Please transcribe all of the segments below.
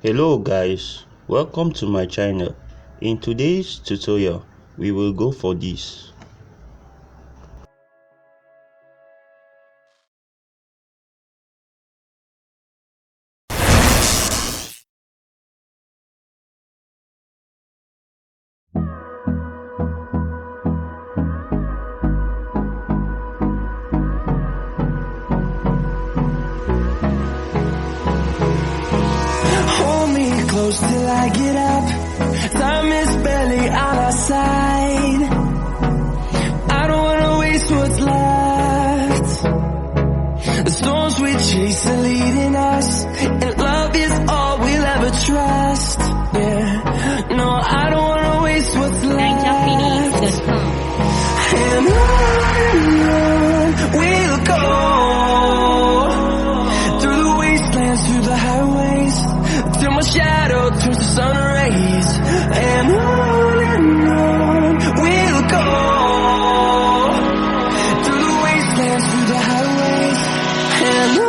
Hello guys, welcome to my channel. In today's tutorial, we will go for this. Close till I get up. Time is barely on our side. I don't wanna waste what's left. The storms we chase are leading us, and love is all we'll ever trust. Yeah, no, I don't wanna waste what's left. And on we'll go, through the wastelands, through the highways, till my shadow turns to sun rays. And on we'll go, through the wastelands, through the highways, and on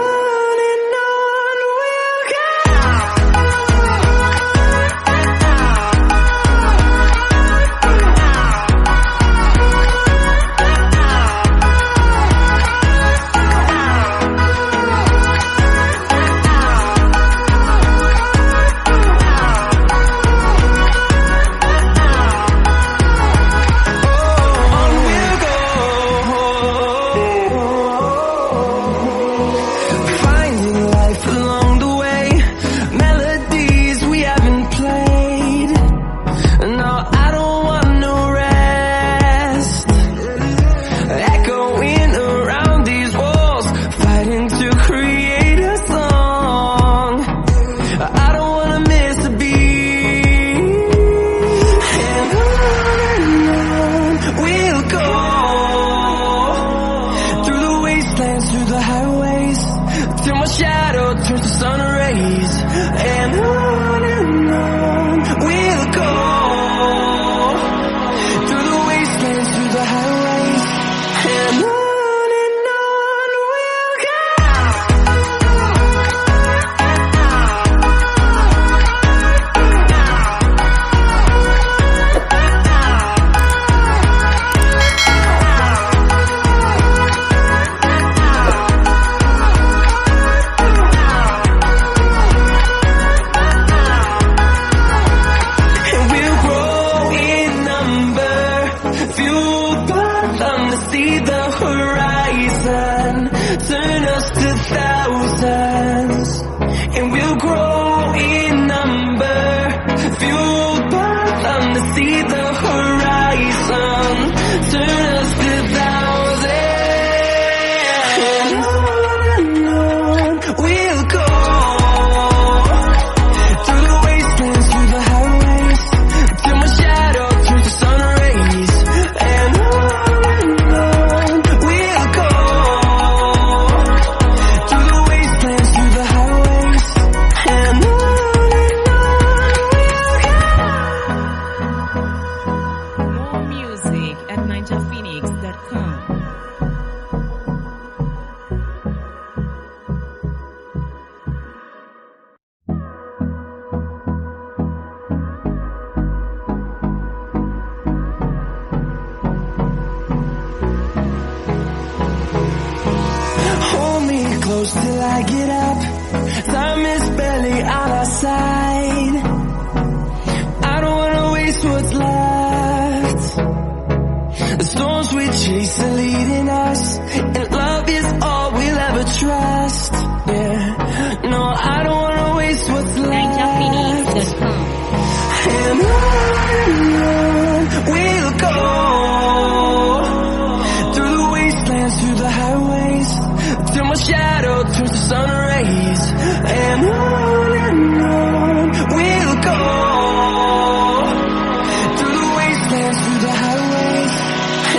we'll go. Till my shadow turns to sun rays. And on we'll go, through the wastelands, through the highways, and on we'll go. See the horizon turn us to thousands, and we'll grow in number, fueled by them to see the horizon turn us to thousands. And on we'll go, through the wastelands, through the highways, till my shadow turns to sun rays. And at ninjaphoenix.com. Hold me close till I get up. Time is barely on our side. I don't wanna waste what's left. The storms we chase are leading us, and love is all we'll ever trust. Yeah, no, I don't wanna waste what's left. And on we'll go, through the wastelands, through the highways, till my shadow turns to sun rays. And on we'll go, through the wastelands, through the highways,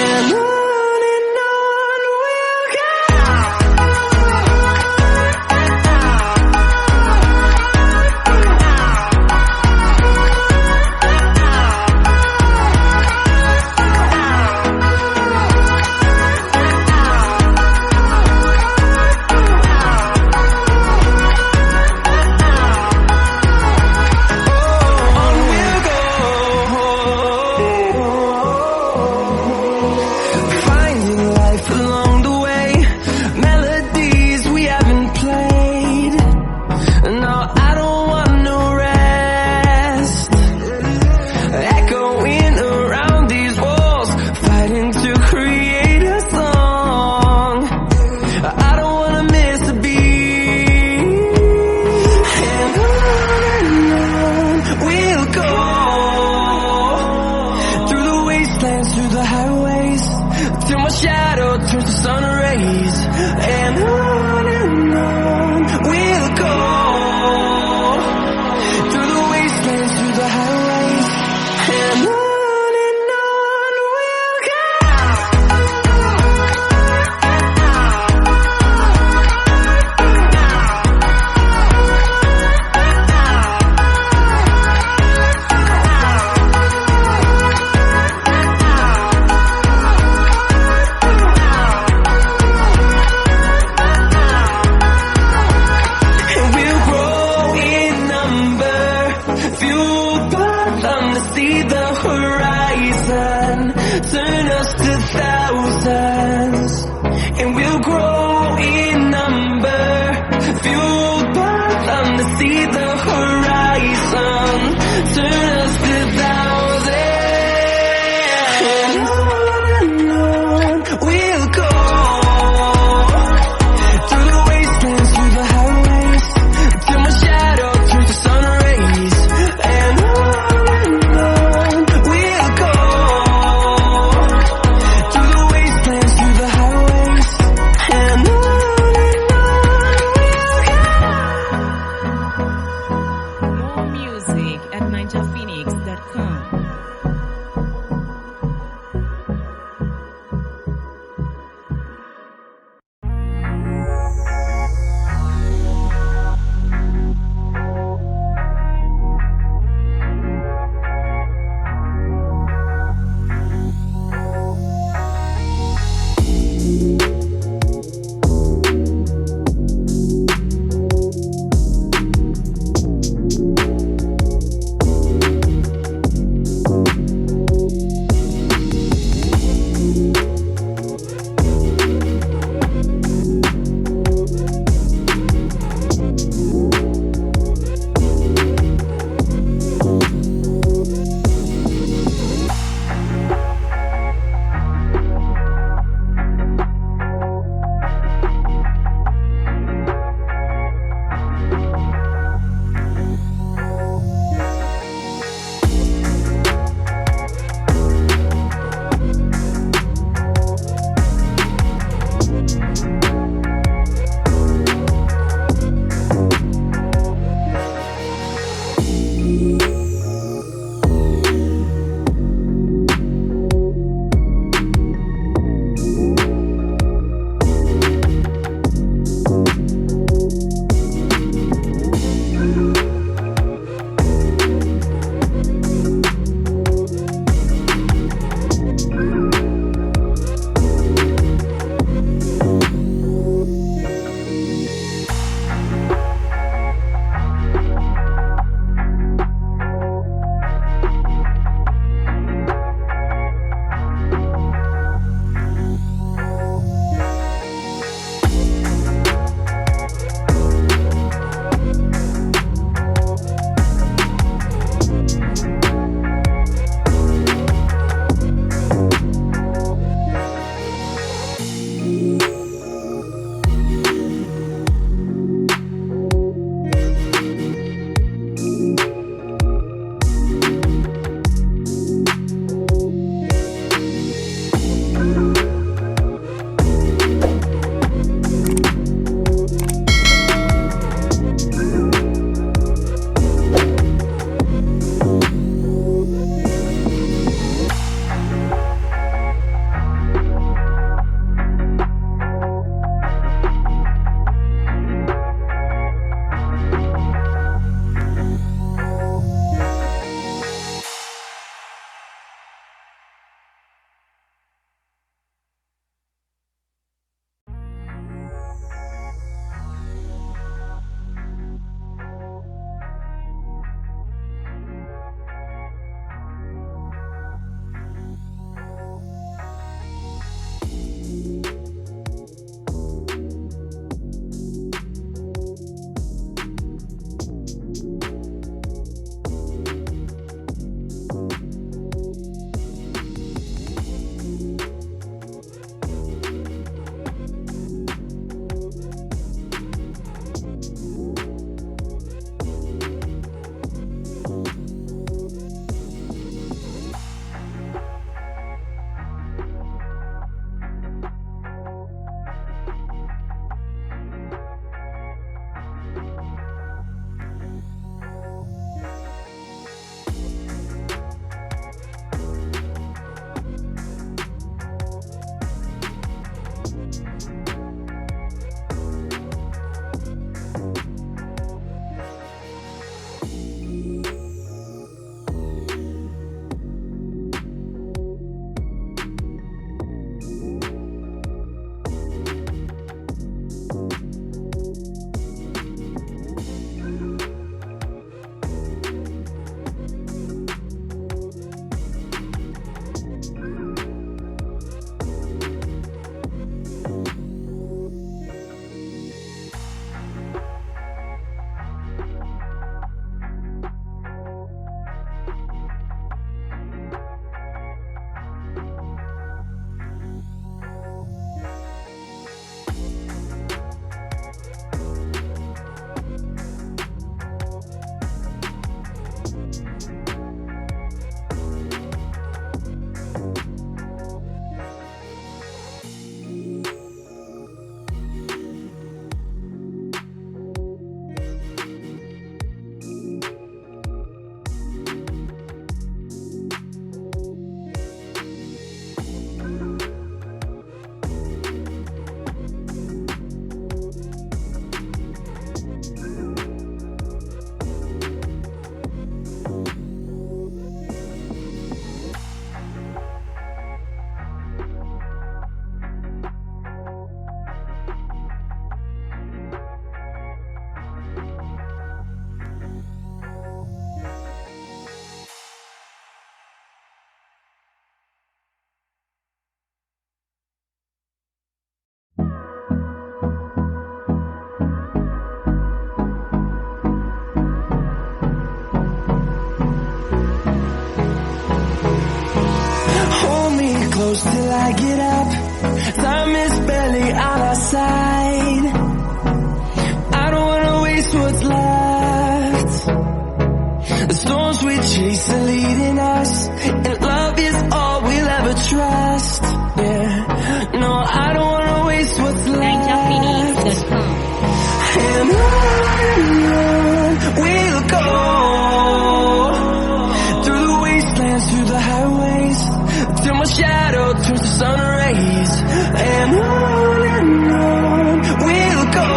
and on fueled by them to see the horizon, turn us to thousands, and we'll grow in number. Fueled by them to see the horizon, turn us to thousands, and on we'll go, through the wastelands, through the highways, till my shadow turns to sun rays, and close till I get up. Time is barely on our side. I don't wanna waste what's left. The storms we chase are leading us, and love is all we'll ever trust. Yeah, no, I don't wanna waste what's left. NinjaPhoenix.com. And on we'll go, through the wastelands, through the highways, till my shadow turns to sun rays. And on we'll go,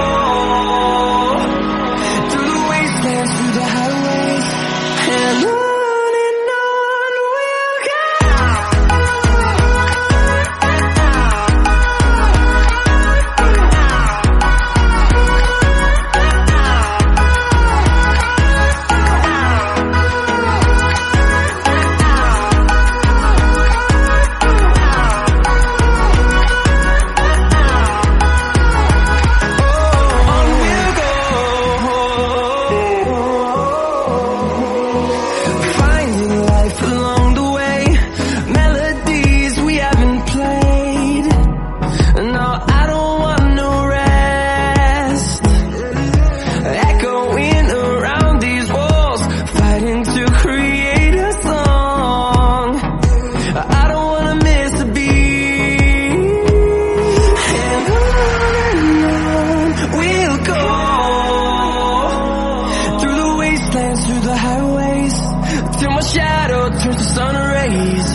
through the wastelands, through the highways, and on we'll go. Finding life along the way, melodies we haven't played. No, I don't want no rest. Echoing around these walls, fighting to create a song. I don't wanna miss a beat. And on we'll go, through the wastelands, through the highways, till my shadow turns to sun rays.